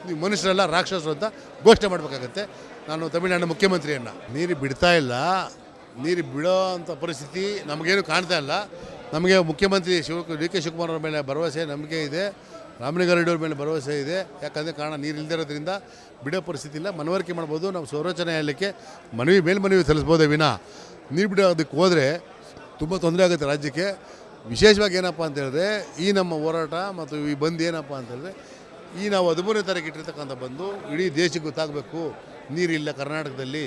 ನೀವು ಮನುಷ್ಯರೆಲ್ಲ ರಾಕ್ಷಸರು ಅಂತ ಘೋಷಣೆ ಮಾಡಬೇಕಾಗತ್ತೆ. ನಾನು ತಮಿಳುನಾಡಿನ ಮುಖ್ಯಮಂತ್ರಿಯನ್ನು ನೀರು ಬಿಡ್ತಾ ಇಲ್ಲ, ನೀರು ಬಿಡೋ ಅಂಥ ಪರಿಸ್ಥಿತಿ ನಮಗೇನು ಕಾಣ್ತಾ ಇಲ್ಲ. ನಮಗೆ ಮುಖ್ಯಮಂತ್ರಿ ಡಿ ಕೆ ಶಿವಕುಮಾರ್ ಅವ್ರ ಮೇಲೆ ಭರವಸೆ ನಂಬಿಕೆ ಇದೆ, ರಾಮಲಿಂಗಾರೆಡ್ಡಿ ಅವ್ರ ಮೇಲೆ ಭರವಸೆ ಇದೆ. ಯಾಕಂದರೆ ಕಾರಣ ನೀರು ಇಲ್ಲದಿರೋದ್ರಿಂದ ಬಿಡೋ ಪರಿಸ್ಥಿತಿ ಇಲ್ಲ. ಮನವರಿಕೆ ಮಾಡ್ಬೋದು, ನಾವು ಸರ್ವೋಚ್ಚ ನ್ಯಾಯಾಲಯಕ್ಕೆ ಮೇಲ್ಮನವಿ ಸಲ್ಲಿಸ್ಬೋದೇ ವಿನ ನೀರು ಬಿಡೋದಕ್ಕೆ ಹೋದರೆ ತುಂಬ ತೊಂದರೆ ಆಗುತ್ತೆ ರಾಜ್ಯಕ್ಕೆ. ವಿಶೇಷವಾಗಿ ಏನಪ್ಪ ಅಂತ ಹೇಳಿದ್ರೆ ಈ ನಮ್ಮ ಹೋರಾಟ ಮತ್ತು ಈ ಬಂದ್ ಏನಪ್ಪ ಅಂತ ಹೇಳಿದ್ರೆ ಈ ನಾವು 13ನೇ ತಾರೀಕು ಇಟ್ಟಿರ್ತಕ್ಕಂಥ ಬಂದು ಇಡೀ ದೇಶಕ್ಕೆ ಗೊತ್ತಾಗಬೇಕು ನೀರಿಲ್ಲ ಕರ್ನಾಟಕದಲ್ಲಿ.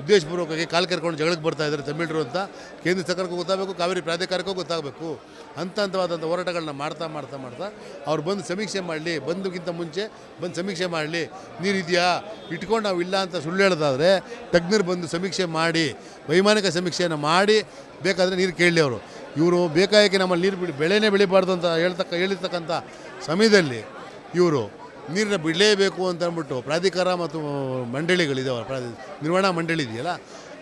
ಉದ್ದೇಶಪೂರ್ವಕವಾಗಿ ಕಾಲು ಕರ್ಕೊಂಡು ಜಗಳಕ್ಕೆ ಬರ್ತಾ ಇದ್ದಾರೆ ತಮಿಳರು ಅಂತ ಕೇಂದ್ರ ಸರ್ಕಾರಕ್ಕೂ ಗೊತ್ತಾಗಬೇಕು, ಕಾವೇರಿ ಪ್ರಾಧಿಕಾರಕ್ಕೂ ಗೊತ್ತಾಗಬೇಕು. ಹಂತವಾದಂಥ ಹೋರಾಟಗಳನ್ನ ಮಾಡ್ತಾ ಅವ್ರು ಬಂದು ಸಮೀಕ್ಷೆ ಮಾಡಲಿ, ಬಂದುಗಿಂತ ಮುಂಚೆ ಬಂದು ಸಮೀಕ್ಷೆ ಮಾಡಲಿ. ನೀರಿದೆಯಾ ಇಟ್ಕೊಂಡು ನಾವು ಇಲ್ಲ ಅಂತ ಸುಳ್ಳು ಹೇಳೋದಾದರೆ ತಜ್ಞರು ಬಂದು ಸಮೀಕ್ಷೆ ಮಾಡಿ, ವೈಮಾನಿಕ ಸಮೀಕ್ಷೆಯನ್ನು ಮಾಡಿ ಬೇಕಾದರೆ ನೀರು ಕೇಳಲಿ. ಅವರು ಇವರು ಬೇಕಾಗಿ ನಮ್ಮಲ್ಲಿ ನೀರು ಬೆಳೆನೇ ಬೆಳಿಬಾರ್ದು ಅಂತ ಹೇಳಿರ್ತಕ್ಕಂಥ ಸಮಯದಲ್ಲಿ ಇವರು ನೀರನ್ನ ಬಿಡಲೇಬೇಕು ಅಂತ ಅಂದ್ಬಿಟ್ಟು ಪ್ರಾಧಿಕಾರ ಮತ್ತು ಮಂಡಳಿಗಳಿದ್ದಾವೆ, ನಿರ್ವಹಣಾ ಮಂಡಳಿ ಇದೆಯಲ್ಲ,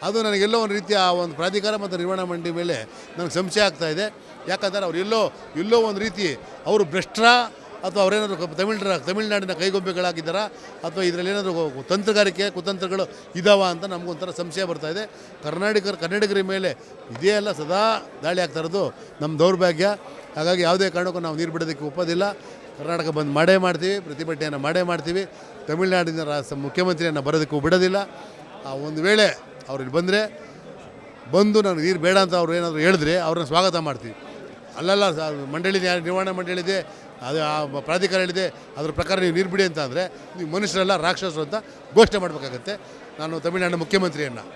ಅದು ನನಗೆಲ್ಲೋ ಒಂದು ರೀತಿಯ ಆ ಒಂದು ಪ್ರಾಧಿಕಾರ ಮತ್ತು ನಿರ್ವಹಣಾ ಮಂಡಳಿ ಮೇಲೆ ನನಗೆ ಸಂಶಯ ಆಗ್ತಾಯಿದೆ. ಯಾಕಂದರೆ ಅವ್ರು ಎಲ್ಲೋ ಒಂದು ರೀತಿ ಅವರು ಭ್ರಷ್ಟರ ಅಥವಾ ಅವರೇನಾದರೂ ತಮಿಳುನಾಡಿನ ಕೈಗೊಂಬೆಗಳಾಗಿದ್ದಾರಾ ಅಥವಾ ಇದರಲ್ಲಿ ಏನಾದರೂ ಕುತಂತ್ರಗಳು ಇದ್ದಾವ ಅಂತ ನಮಗೊಂಥರ ಸಂಶಯ ಬರ್ತಾಯಿದೆ. ಕನ್ನಡಿಗರ ಮೇಲೆ ಇದೇ ಎಲ್ಲ ಸದಾ ದಾಳಿ ಆಗ್ತಾ ಇರೋದು ನಮ್ಮ ದೌರ್ಭಾಗ್ಯ. ಹಾಗಾಗಿ ಯಾವುದೇ ಕಾರಣಕ್ಕೂ ನಾವು ನೀರು ಬಿಡೋದಕ್ಕೆ ಒಪ್ಪೋದಿಲ್ಲ. ಕರ್ನಾಟಕ ಬಂದ್ ಮಾಡೇ ಮಾಡ್ತೀವಿ, ಪ್ರತಿಭಟನೆಯನ್ನು ಮಾಡೇ ಮಾಡ್ತೀವಿ. ತಮಿಳುನಾಡಿನ ಮುಖ್ಯಮಂತ್ರಿಯನ್ನು ಬರೋದಕ್ಕೂ ಬಿಡೋದಿಲ್ಲ. ಒಂದು ವೇಳೆ ಅವ್ರು ಇಲ್ಲಿ ಬಂದು ನನಗೆ ನೀರು ಬೇಡ ಅಂತ ಅವ್ರು ಏನಾದರೂ ಹೇಳಿದ್ರೆ ಅವ್ರನ್ನ ಸ್ವಾಗತ ಮಾಡ್ತೀವಿ. ಅಲ್ಲಲ್ಲ ನಿರ್ವಹಣಾ ಮಂಡಳಿ ಇದೆ, ಅದು ಆ ಪ್ರಾಧಿಕಾರ ಹೇಳಿದೆ, ಅದ್ರ ಪ್ರಕಾರ ನೀವು ನೀರು ಬಿಡಿ ಅಂತ ಅಂದರೆ ನೀವು ಮನುಷ್ಯರೆಲ್ಲ ರಾಕ್ಷಸರು ಅಂತ ಘೋಷಣೆ ಮಾಡಬೇಕಾಗತ್ತೆ. ನಾನು ತಮಿಳುನಾಡಿನ ಮುಖ್ಯಮಂತ್ರಿಯನ್ನು